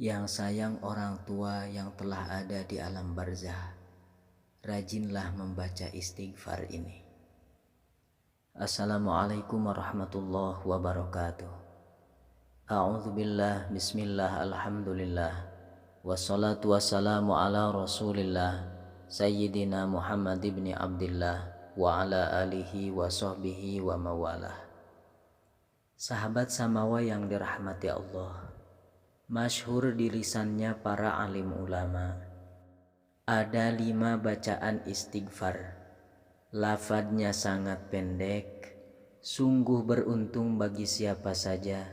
Yang sayang orang tua yang telah ada di alam barzah, rajinlah membaca istighfar ini. Assalamualaikum warahmatullahi wabarakatuh. A'udzubillah, bismillah, alhamdulillah, wassalatu wassalamu ala rasulillah Sayyidina Muhammad ibn Abdillah wa ala alihi wa sahbihi wa mawalah. Sahabat Samawa yang dirahmati Allah, masyhur di lisannya para alim ulama, ada 5 bacaan istighfar. Lafadznya sangat pendek, sungguh beruntung bagi siapa saja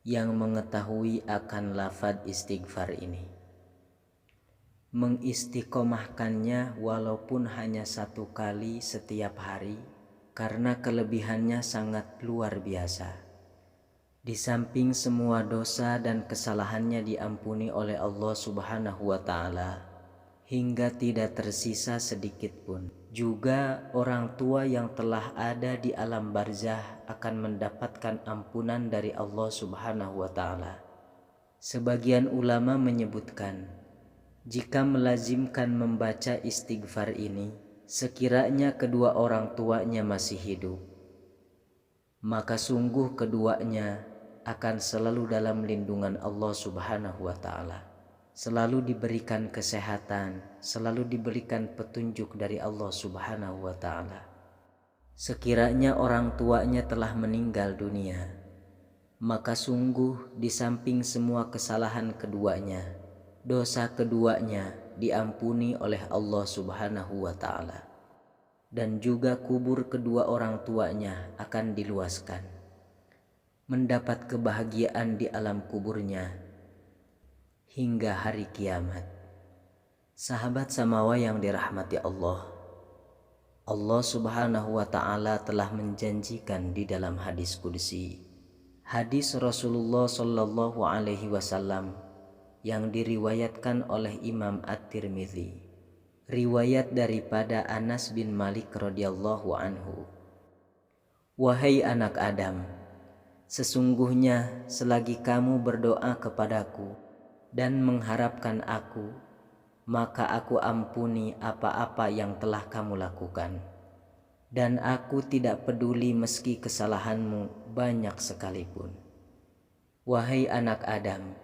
yang mengetahui akan lafadz istighfar ini, mengistiqomahkannya walaupun hanya 1 kali setiap hari, karena kelebihannya sangat luar biasa. Di samping semua dosa dan kesalahannya diampuni oleh Allah Subhanahu wa Ta'ala hingga tidak tersisa sedikit pun. Juga orang tua yang telah ada di alam barzah akan mendapatkan ampunan dari Allah Subhanahu wa Ta'ala. Sebagian ulama menyebutkan, jika melazimkan membaca istighfar ini, sekiranya kedua orang tuanya masih hidup, maka sungguh keduanya akan selalu dalam lindungan Allah Subhanahu wa Ta'ala, selalu diberikan kesehatan, selalu diberikan petunjuk dari Allah Subhanahu wa Ta'ala. Sekiranya orang tuanya telah meninggal dunia, maka sungguh di samping semua kesalahan keduanya, dosa keduanya diampuni oleh Allah Subhanahu wa Ta'ala, dan juga kubur kedua orang tuanya akan diluaskan, mendapat kebahagiaan di alam kuburnya hingga hari kiamat. Sahabat Samawa yang dirahmati Allah, Allah Subhanahu wa Ta'ala telah menjanjikan di dalam hadis qudsi, hadis Rasulullah Sallallahu Alaihi Wasallam yang diriwayatkan oleh Imam At-Tirmidzi, riwayat daripada Anas bin Malik radhiyallahu anhu. Wahai anak Adam, sesungguhnya selagi kamu berdoa kepadaku dan mengharapkan aku, maka aku ampuni apa-apa yang telah kamu lakukan, dan aku tidak peduli meski kesalahanmu banyak sekalipun. Wahai anak Adam,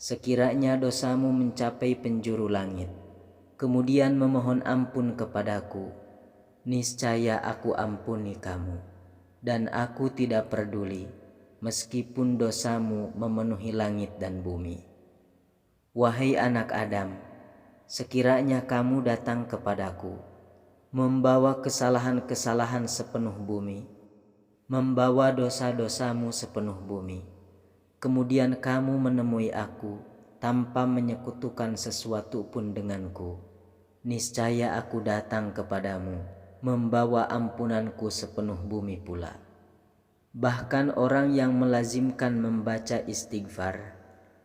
sekiranya dosamu mencapai penjuru langit, kemudian memohon ampun kepadaku, niscaya aku ampuni kamu, dan aku tidak peduli meskipun dosamu memenuhi langit dan bumi. Wahai anak Adam, sekiranya kamu datang kepadaku, membawa kesalahan-kesalahan sepenuh bumi, membawa dosa-dosamu sepenuh bumi, kemudian kamu menemui aku tanpa menyekutukan sesuatu pun denganku, niscaya aku datang kepadamu, membawa ampunanku sepenuh bumi pula. Bahkan orang yang melazimkan membaca istighfar,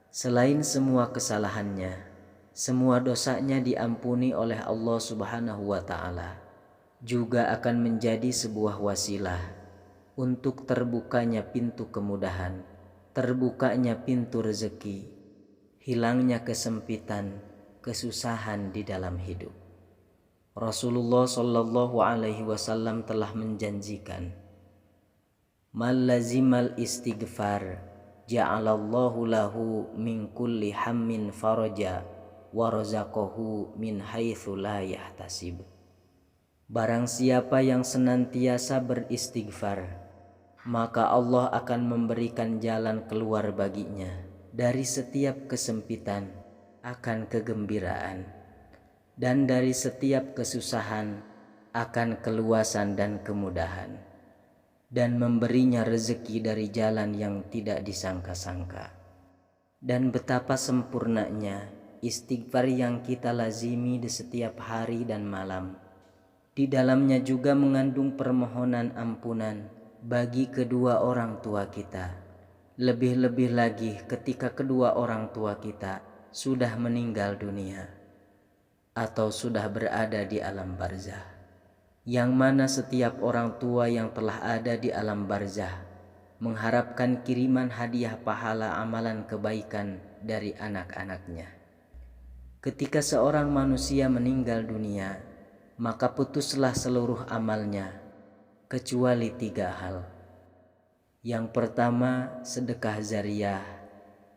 selain semua kesalahannya, semua dosanya diampuni oleh Allah Subhanahu wa Ta'ala, juga akan menjadi sebuah wasilah untuk terbukanya pintu kemudahan, terbukanya pintu rezeki, hilangnya kesempitan, kesusahan di dalam hidup. Rasulullah Sallallahu Alaihi Wasallam telah menjanjikan, "Man lazimal istighfar ja'alallahu lahu min kulli hammin faraja wa razaqahu min haitsu la yahtasib." Barang siapa yang senantiasa beristighfar, maka Allah akan memberikan jalan keluar baginya dari setiap kesempitan akan kegembiraan, dan dari setiap kesusahan akan keluasan dan kemudahan, dan memberinya rezeki dari jalan yang tidak disangka-sangka. Dan betapa sempurnanya istighfar yang kita lazimi di setiap hari dan malam. Di dalamnya juga mengandung permohonan ampunan bagi kedua orang tua kita, lebih-lebih lagi ketika kedua orang tua kita sudah meninggal dunia atau sudah berada di alam barzah, yang mana setiap orang tua yang telah ada di alam barzah mengharapkan kiriman hadiah pahala amalan kebaikan dari anak-anaknya. Ketika seorang manusia meninggal dunia, maka putuslah seluruh amalnya, kecuali 3 hal. Yang pertama, sedekah jariyah.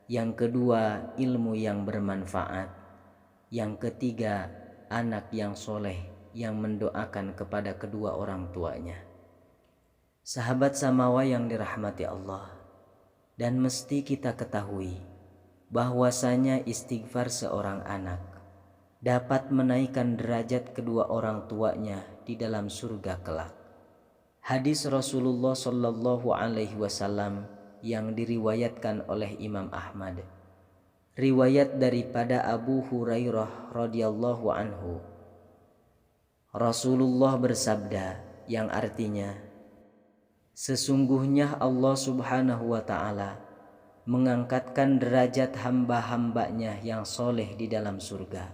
Yang kedua, ilmu yang bermanfaat. Yang ketiga, anak yang soleh yang mendoakan kepada kedua orang tuanya. Sahabat Samawa yang dirahmati Allah, dan mesti kita ketahui bahwasanya istighfar seorang anak dapat menaikkan derajat kedua orang tuanya di dalam surga kelak. Hadis Rasulullah Shallallahu Alaihi Wasallam yang diriwayatkan oleh Imam Ahmad, riwayat daripada Abu Hurairah radhiyallahu anhu, Rasulullah bersabda yang artinya, sesungguhnya Allah Subhanahu wa Ta'ala mengangkatkan derajat hamba-hambanya yang soleh di dalam surga.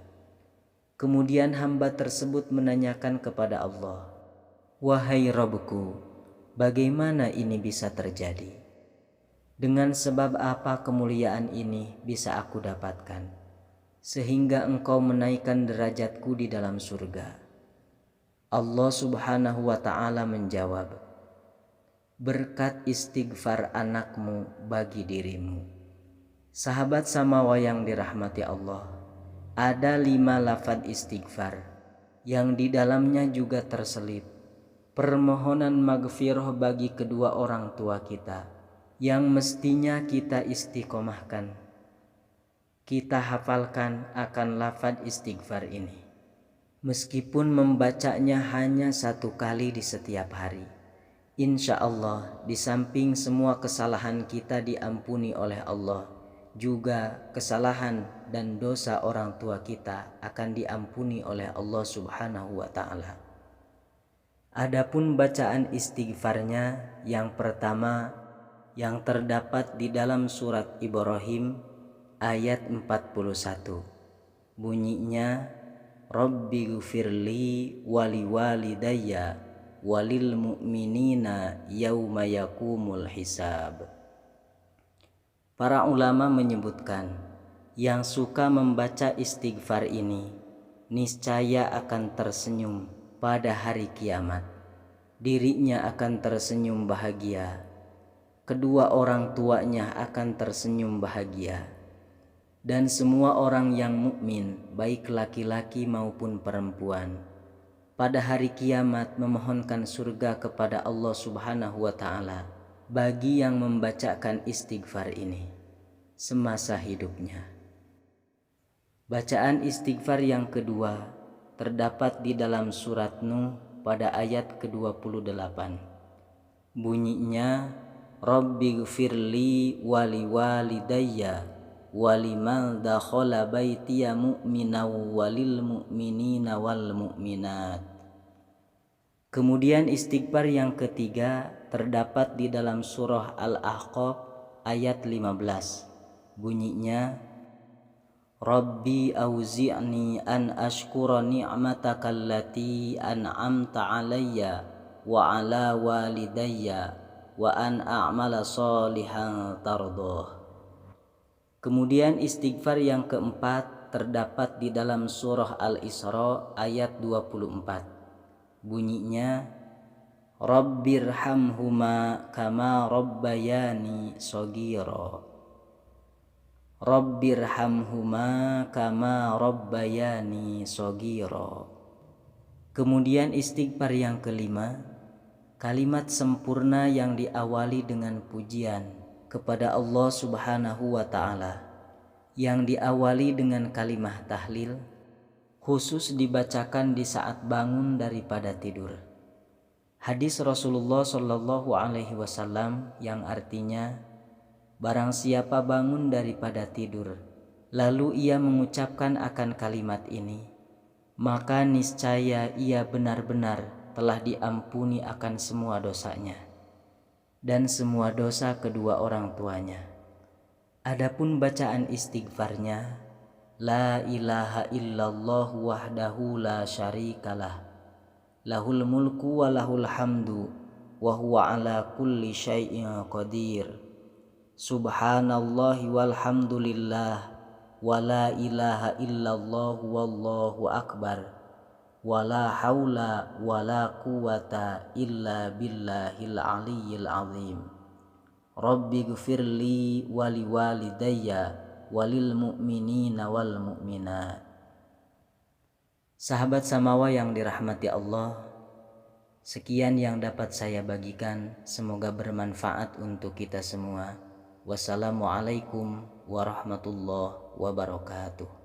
Kemudian hamba tersebut menanyakan kepada Allah, wahai Rabbku, bagaimana ini bisa terjadi? Dengan sebab apa kemuliaan ini bisa aku dapatkan, sehingga engkau menaikkan derajatku di dalam surga? Allah Subhanahu wa Ta'ala menjawab, berkat istighfar anakmu bagi dirimu. Sahabat Samawa yang dirahmati Allah, ada 5 lafaz istighfar yang di dalamnya juga terselip permohonan maghfirah bagi kedua orang tua kita yang mestinya kita istiqomahkan. Kita hafalkan akan lafaz istighfar ini, meskipun membacanya hanya 1 kali di setiap hari. Insya Allah di samping semua kesalahan kita diampuni oleh Allah, juga kesalahan dan dosa orang tua kita akan diampuni oleh Allah Subhanahu wa Ta'ala. Adapun bacaan istighfarnya yang pertama yang terdapat di dalam surat Ibrahim ayat 41. Bunyinya, Rabbi gfirli wali walidayya walil mu'minina yauma yakumul hisab. Para ulama menyebutkan, yang suka membaca istighfar ini niscaya akan tersenyum pada hari kiamat. Dirinya akan tersenyum bahagia, kedua orang tuanya akan tersenyum bahagia, dan semua orang yang mukmin, baik laki-laki maupun perempuan, pada hari kiamat memohonkan surga kepada Allah Subhanahu wa Ta'ala bagi yang membacakan istighfar ini semasa hidupnya. Bacaan istighfar yang kedua terdapat di dalam surat Nuh pada ayat ke-28. Bunyinya, Rabbi gfirli wali walidayya waliman dakhala baitiya mu'minaw walil mu'minina wal mu'minat. Kemudian istighfar yang ketiga terdapat di dalam surah Al-Ahqaf ayat 15. Bunyinya, Rabbi auzi'ni an ashkura ni'mataka allati an'amta alayya wa ala walidayya wa an a'mala salihan tardoh. Kemudian istighfar yang keempat terdapat di dalam surah Al-Isra ayat 24. Bunyinya, Rabbirhamhuma kama rabbayani shaghira. Rabbirhamhuma kama rabbayani shaghira. Kemudian istighfar yang kelima, kalimat sempurna yang diawali dengan pujian kepada Allah Subhanahu wa Ta'ala, yang diawali dengan kalimah tahlil, khusus dibacakan di saat bangun daripada tidur. Hadis Rasulullah Shallallahu Alaihi Wasallam yang artinya, barang siapa bangun daripada tidur lalu ia mengucapkan akan kalimat ini, maka niscaya ia benar-benar telah diampuni akan semua dosanya dan semua dosa kedua orang tuanya. Adapun bacaan istighfarnya, la ilaha illallah wahdahu la syarikalah, lahul mulku wa lahul hamdu wa huwa ala kulli syai'in qadir. Subhanallahi walhamdulillah, wala ilaha illallah wallahu akbar, wala haula wala quwata illa billahil aliyyil azim. Rabbi gfirli wali walidayya walil mu'minina wal mu'minat. Sahabat Samawa yang dirahmati Allah, sekian yang dapat saya bagikan, semoga bermanfaat untuk kita semua. Wassalamualaikum warahmatullahi wabarakatuh.